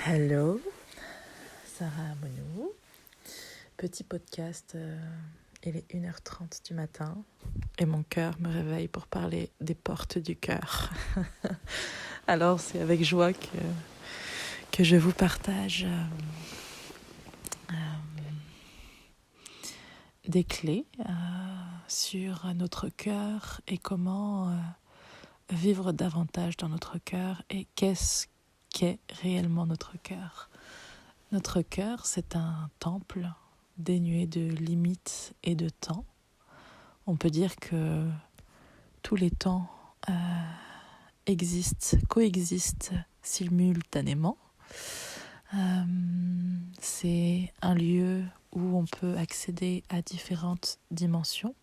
Hello, Sarah Monou. Petit podcast, il est 1h30 du matin et mon cœur me réveille pour parler des portes du cœur. Alors c'est avec joie que je vous partage des clés sur notre cœur et comment vivre davantage dans notre cœur et qu'est-ce qu'est réellement notre cœur. Notre cœur, c'est un temple dénué de limites et de temps. On peut dire que tous les temps coexistent simultanément. C'est un lieu où on peut accéder à différentes dimensions.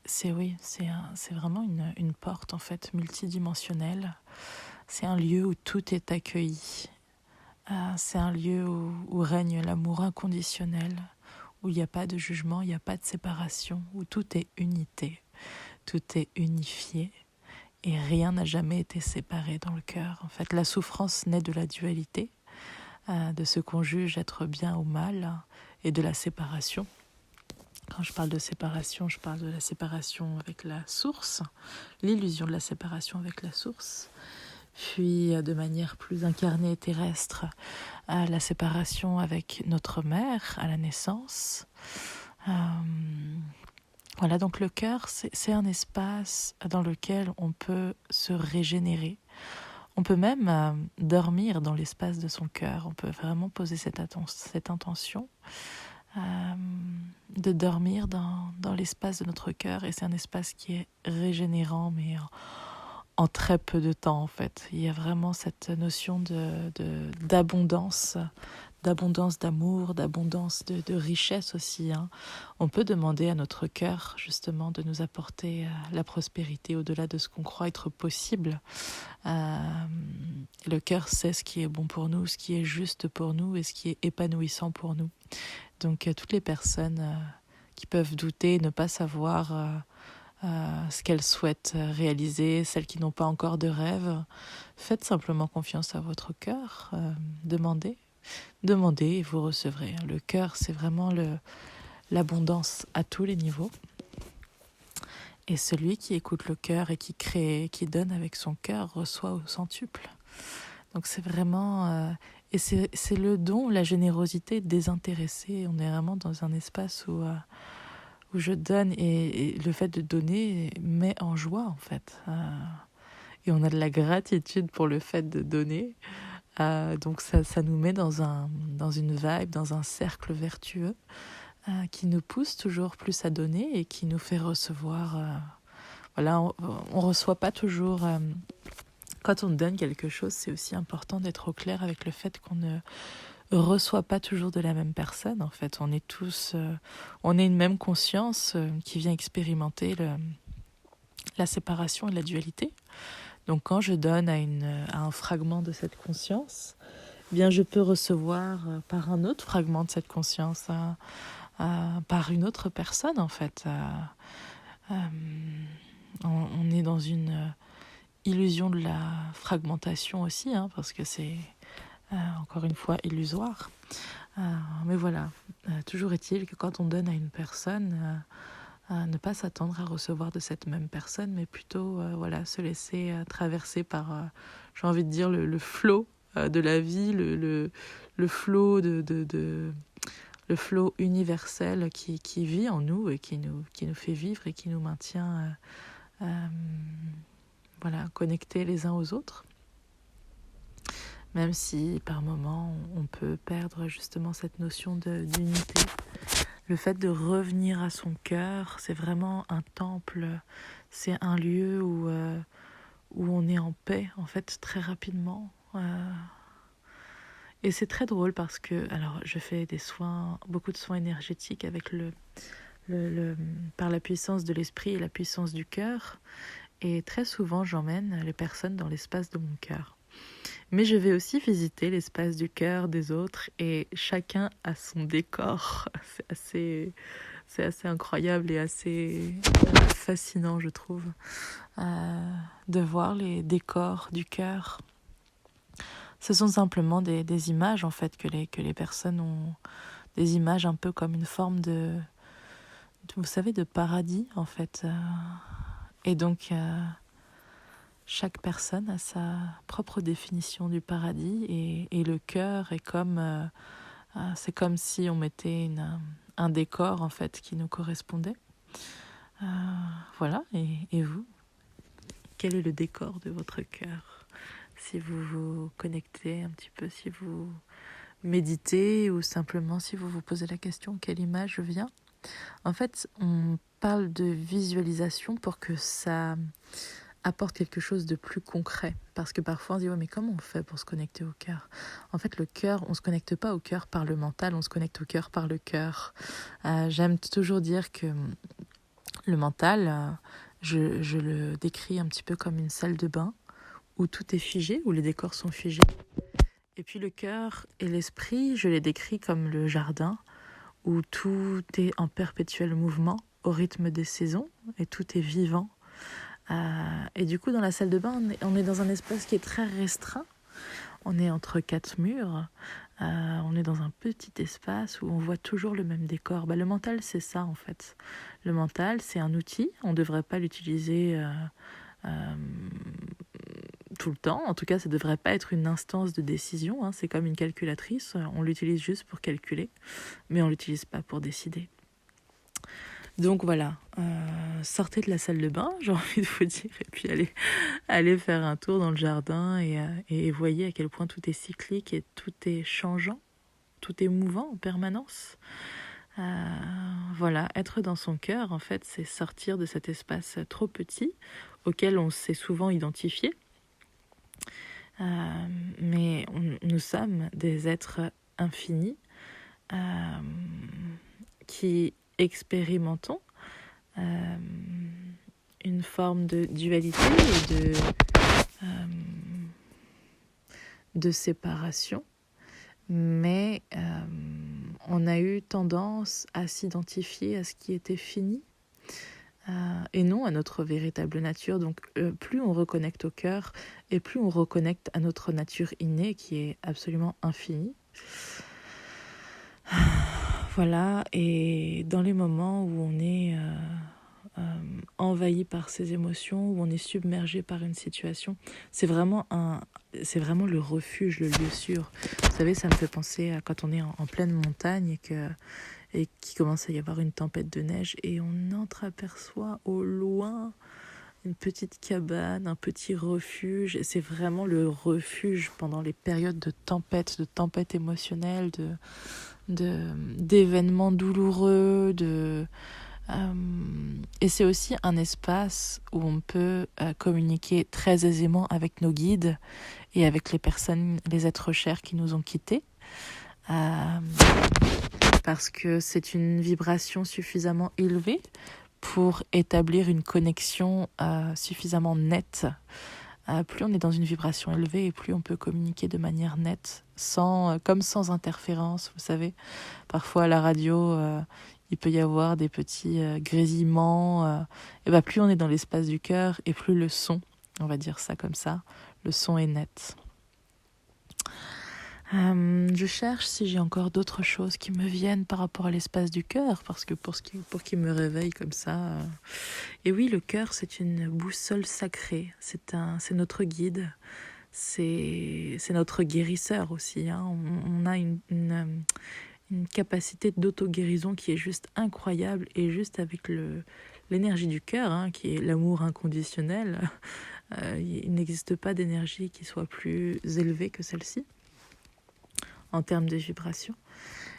C'est vraiment une porte en fait multidimensionnelle. C'est un lieu où tout est accueilli. C'est un lieu où règne l'amour inconditionnel, où il n'y a pas de jugement, il n'y a pas de séparation, où tout est unité, tout est unifié et rien n'a jamais été séparé dans le cœur. En fait, la souffrance naît de la dualité, de ce qu'on juge être bien ou mal et de la séparation. Quand je parle de séparation, je parle de la séparation avec la source, l'illusion de la séparation avec la source, puis de manière plus incarnée et terrestre, la séparation avec notre mère à la naissance. Voilà, donc le cœur, c'est un espace dans lequel on peut se régénérer. On peut même dormir dans l'espace de son cœur. On peut vraiment poser cette intention de dormir dans l'espace de notre cœur. Et c'est un espace qui est régénérant, mais en très peu de temps en fait. Il y a vraiment cette notion d'abondance, d'amour, d'abondance, de richesse aussi. On peut demander à notre cœur justement de nous apporter la prospérité au-delà de ce qu'on croit être possible. Le cœur sait ce qui est bon pour nous, ce qui est juste pour nous et ce qui est épanouissant pour nous. Donc toutes les personnes qui peuvent douter, ne pas savoir ce qu'elles souhaitent réaliser, celles qui n'ont pas encore de rêve, faites simplement confiance à votre cœur, demandez et vous recevrez. Le cœur, c'est vraiment l'abondance à tous les niveaux. Et celui qui écoute le cœur et qui crée, qui donne avec son cœur, reçoit au centuple. Donc c'est vraiment... et c'est le don, la générosité désintéressée. On est vraiment dans un espace où je donne et le fait de donner met en joie en fait. Et on a de la gratitude pour le fait de donner. Donc ça nous met dans une vibe, dans un cercle vertueux qui nous pousse toujours plus à donner et qui nous fait recevoir. Voilà, on reçoit pas toujours. Quand on donne quelque chose, c'est aussi important d'être au clair avec le fait qu'on ne reçoit pas toujours de la même personne. En fait, on est tous, on est une même conscience qui vient expérimenter la séparation et la dualité. Donc, quand je donne à un fragment de cette conscience, eh bien, je peux recevoir par un autre fragment de cette conscience, par une autre personne, en fait. On est dans une illusion de la fragmentation aussi, parce que c'est encore une fois illusoire. Mais voilà, toujours est-il que quand on donne à une personne, ne pas s'attendre à recevoir de cette même personne, mais plutôt se laisser traverser par, j'ai envie de dire, le flot de la vie, le flot le flot universel qui vit en nous et qui nous fait vivre et qui nous maintient connectés les uns aux autres. Même si par moments on peut perdre justement cette notion d'unité. Le fait de revenir à son cœur, c'est vraiment un temple, c'est un lieu où on est en paix en fait très rapidement. Et c'est très drôle parce que, alors je fais beaucoup de soins énergétiques avec par la puissance de l'esprit et la puissance du cœur. Et très souvent j'emmène les personnes dans l'espace de mon cœur. Mais je vais aussi visiter l'espace du cœur des autres et chacun a son décor. c'est assez incroyable et assez fascinant, je trouve, de voir les décors du cœur. Ce sont simplement des images, en fait, que les personnes ont, des images un peu comme une forme vous savez, de paradis, en fait. Et donc, chaque personne a sa propre définition du paradis, et le cœur est comme, c'est comme si on mettait un décor, en fait, qui nous correspondait. Voilà, et vous, quel est le décor de votre cœur? Si vous vous connectez un petit peu, si vous méditez, ou simplement si vous vous posez la question quelle image vient. En fait, on parle de visualisation pour que ça apporte quelque chose de plus concret. Parce que parfois on se dit, ouais, mais comment on fait pour se connecter au cœur? En fait, le cœur, on ne se connecte pas au cœur par le mental, on se connecte au cœur par le cœur. J'aime toujours dire que le mental, je le décris un petit peu comme une salle de bain où tout est figé, où les décors sont figés. Et puis le cœur et l'esprit, je les décris comme le jardin, où tout est en perpétuel mouvement au rythme des saisons, et tout est vivant. Et du coup, dans la salle de bain, on est dans un espace qui est très restreint. On est entre 4 murs, on est dans un petit espace où on voit toujours le même décor. Le mental, c'est ça, en fait. Le mental, c'est un outil, on ne devrait pas l'utiliser tout le temps. En tout cas, ça ne devrait pas être une instance de décision, hein. C'est comme une calculatrice, on l'utilise juste pour calculer, mais on ne l'utilise pas pour décider. Donc voilà, sortez de la salle de bain, j'ai envie de vous dire, et puis allez faire un tour dans le jardin, et voyez à quel point tout est cyclique et tout est changeant, tout est mouvant en permanence. Voilà, être dans son cœur, en fait, c'est sortir de cet espace trop petit auquel on s'est souvent identifié. Mais nous sommes des êtres infinis qui expérimentons une forme de dualité et de séparation, mais on a eu tendance à s'identifier à ce qui était fini et non à notre véritable nature. Donc plus on reconnecte au cœur, et plus on reconnecte à notre nature innée qui est absolument infinie. Voilà, et dans les moments où on est envahi par ses émotions, où on est submergé par une situation, c'est vraiment le refuge, le lieu sûr. Vous savez, ça me fait penser à quand on est en pleine montagne et qu'il commence à y avoir une tempête de neige, et on entreaperçoit au loin une petite cabane, un petit refuge, et c'est vraiment le refuge pendant les périodes de tempête émotionnelle, d'événements douloureux, et c'est aussi un espace où on peut communiquer très aisément avec nos guides et avec les êtres chers qui nous ont quittés, parce que c'est une vibration suffisamment élevée pour établir une connexion suffisamment nette. Plus on est dans une vibration élevée, et plus on peut communiquer de manière nette, comme sans interférence. Vous savez, parfois à la radio, il peut y avoir des petits grésillements. Et plus on est dans l'espace du cœur, et plus le son, on va dire ça comme ça, le son est net. Je cherche si j'ai encore d'autres choses qui me viennent par rapport à l'espace du cœur, parce que pour qu'il me réveille comme ça. Et oui, le cœur, c'est une boussole sacrée, c'est notre guide, c'est notre guérisseur aussi, hein. On a une capacité d'auto-guérison qui est juste incroyable, et juste avec l'énergie du cœur, hein, qui est l'amour inconditionnel, il n'existe pas d'énergie qui soit plus élevée que celle-ci en termes de vibration.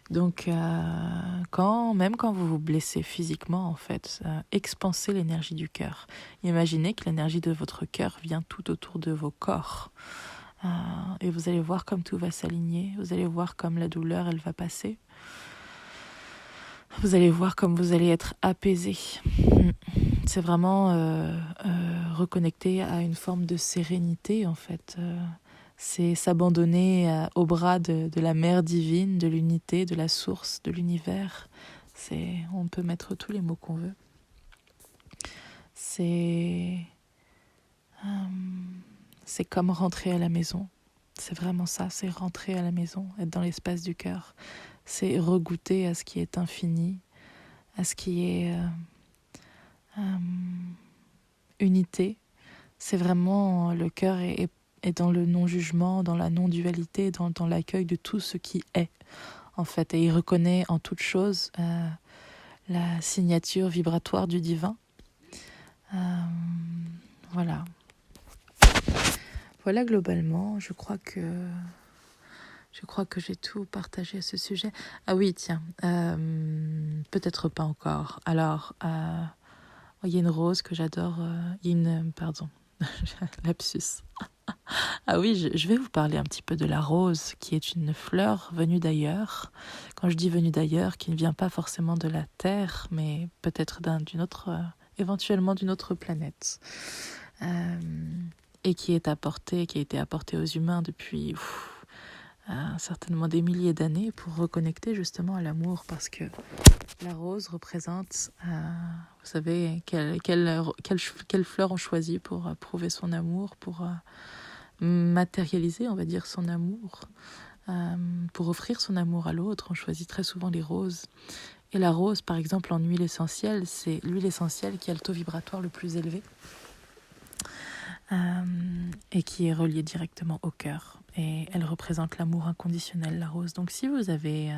Donc, même quand vous vous blessez physiquement, en fait, expansez l'énergie du cœur. Imaginez que l'énergie de votre cœur vient tout autour de vos corps. Et vous allez voir comme tout va s'aligner. Vous allez voir comme la douleur, elle va passer. Vous allez voir comme vous allez être apaisé. C'est vraiment reconnecter à une forme de sérénité, en fait. C'est s'abandonner aux bras de la mère divine, de l'unité, de la source, de l'univers. On peut mettre tous les mots qu'on veut. C'est comme rentrer à la maison. C'est vraiment ça, c'est rentrer à la maison, être dans l'espace du cœur. C'est regoûter à ce qui est infini, à ce qui est unité. C'est vraiment, le cœur est dans le non-jugement, dans la non-dualité, dans l'accueil de tout ce qui est, en fait. Et il reconnaît en toute chose la signature vibratoire du divin. Voilà. Voilà globalement, je crois que j'ai tout partagé à ce sujet. Ah oui, tiens, peut-être pas encore. Alors, il y a une rose que j'adore. Pardon, lapsus. Ah oui, je vais vous parler un petit peu de la rose, qui est une fleur venue d'ailleurs. Quand je dis venue d'ailleurs, qui ne vient pas forcément de la Terre, mais peut-être éventuellement d'une autre planète. Et qui a été apportée aux humains depuis certainement des milliers d'années pour reconnecter justement à l'amour, parce que la rose représente, vous savez, quelle fleur on choisit pour prouver son amour, pour matérialiser, on va dire, son amour, pour offrir son amour à l'autre. On choisit très souvent les roses. Et la rose, par exemple, en huile essentielle, c'est l'huile essentielle qui a le taux vibratoire le plus élevé. Et qui est reliée directement au cœur. Et elle représente l'amour inconditionnel, la rose. Donc si vous avez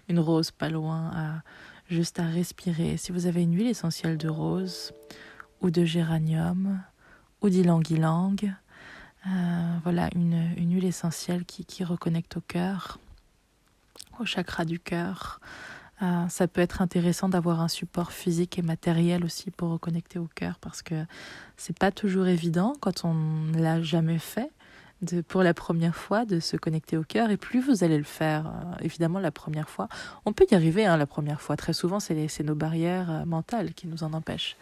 une rose pas loin, juste à respirer, si vous avez une huile essentielle de rose, ou de géranium, ou d'ylang-ylang, voilà, une huile essentielle qui reconnecte au cœur, au chakra du cœur. Ça peut être intéressant d'avoir un support physique et matériel aussi pour reconnecter au cœur, parce que c'est pas toujours évident quand on ne l'a jamais fait pour la première fois de se connecter au cœur. Et plus vous allez le faire, évidemment la première fois, on peut y arriver la première fois. Très souvent c'est nos barrières mentales qui nous en empêchent,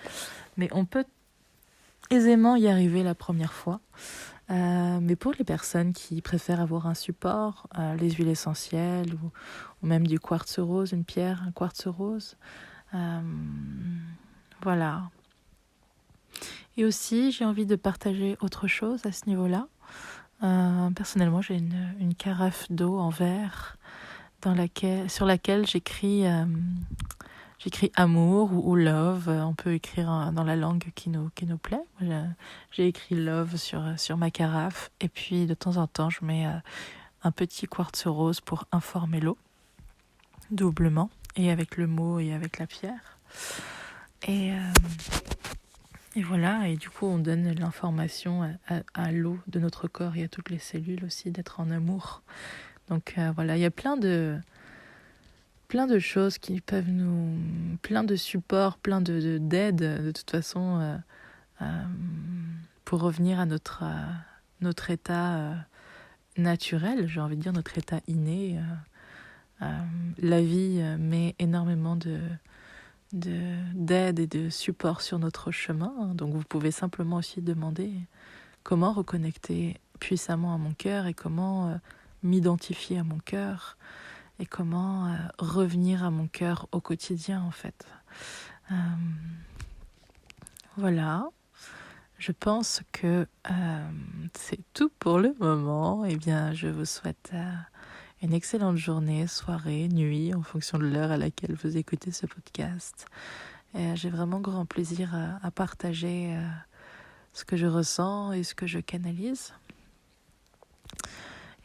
mais on peut aisément y arriver la première fois. Mais pour les personnes qui préfèrent avoir un support, les huiles essentielles ou même du quartz rose, un quartz rose, voilà. Et aussi, j'ai envie de partager autre chose à ce niveau-là. Personnellement, j'ai une carafe d'eau en verre sur laquelle j'écris amour ou love. On peut écrire dans la langue qui nous plaît. J'ai écrit love sur ma carafe. Et puis de temps en temps, je mets un petit quartz rose pour informer l'eau, doublement, et avec le mot et avec la pierre. Et voilà, et du coup on donne l'information à l'eau de notre corps et à toutes les cellules aussi d'être en amour. Donc voilà, il y a plein de choses qui peuvent plein de supports, plein d'aides de toute façon pour revenir à notre état naturel, j'ai envie de dire notre état inné. La vie met énormément d'aide et de support sur notre chemin. Donc vous pouvez simplement aussi demander comment reconnecter puissamment à mon cœur et comment m'identifier à mon cœur et comment revenir à mon cœur au quotidien en fait. Voilà, je pense que c'est tout pour le moment. Eh bien, je vous souhaite une excellente journée, soirée, nuit, en fonction de l'heure à laquelle vous écoutez ce podcast. Et j'ai vraiment grand plaisir à partager ce que je ressens et ce que je canalise.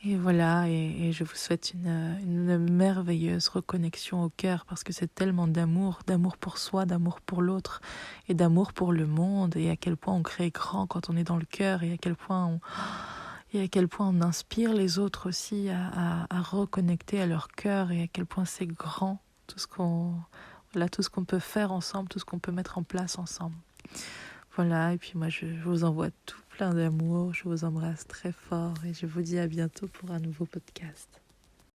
Et voilà, et je vous souhaite une merveilleuse reconnexion au cœur, parce que c'est tellement d'amour pour soi, d'amour pour l'autre, et d'amour pour le monde, et à quel point on crée grand quand on est dans le cœur, et à quel point on inspire les autres aussi à reconnecter à leur cœur, et à quel point c'est grand, tout ce qu'on peut faire ensemble, tout ce qu'on peut mettre en place ensemble. Voilà, et puis moi je vous envoie tout plein d'amour, je vous embrasse très fort et je vous dis à bientôt pour un nouveau podcast.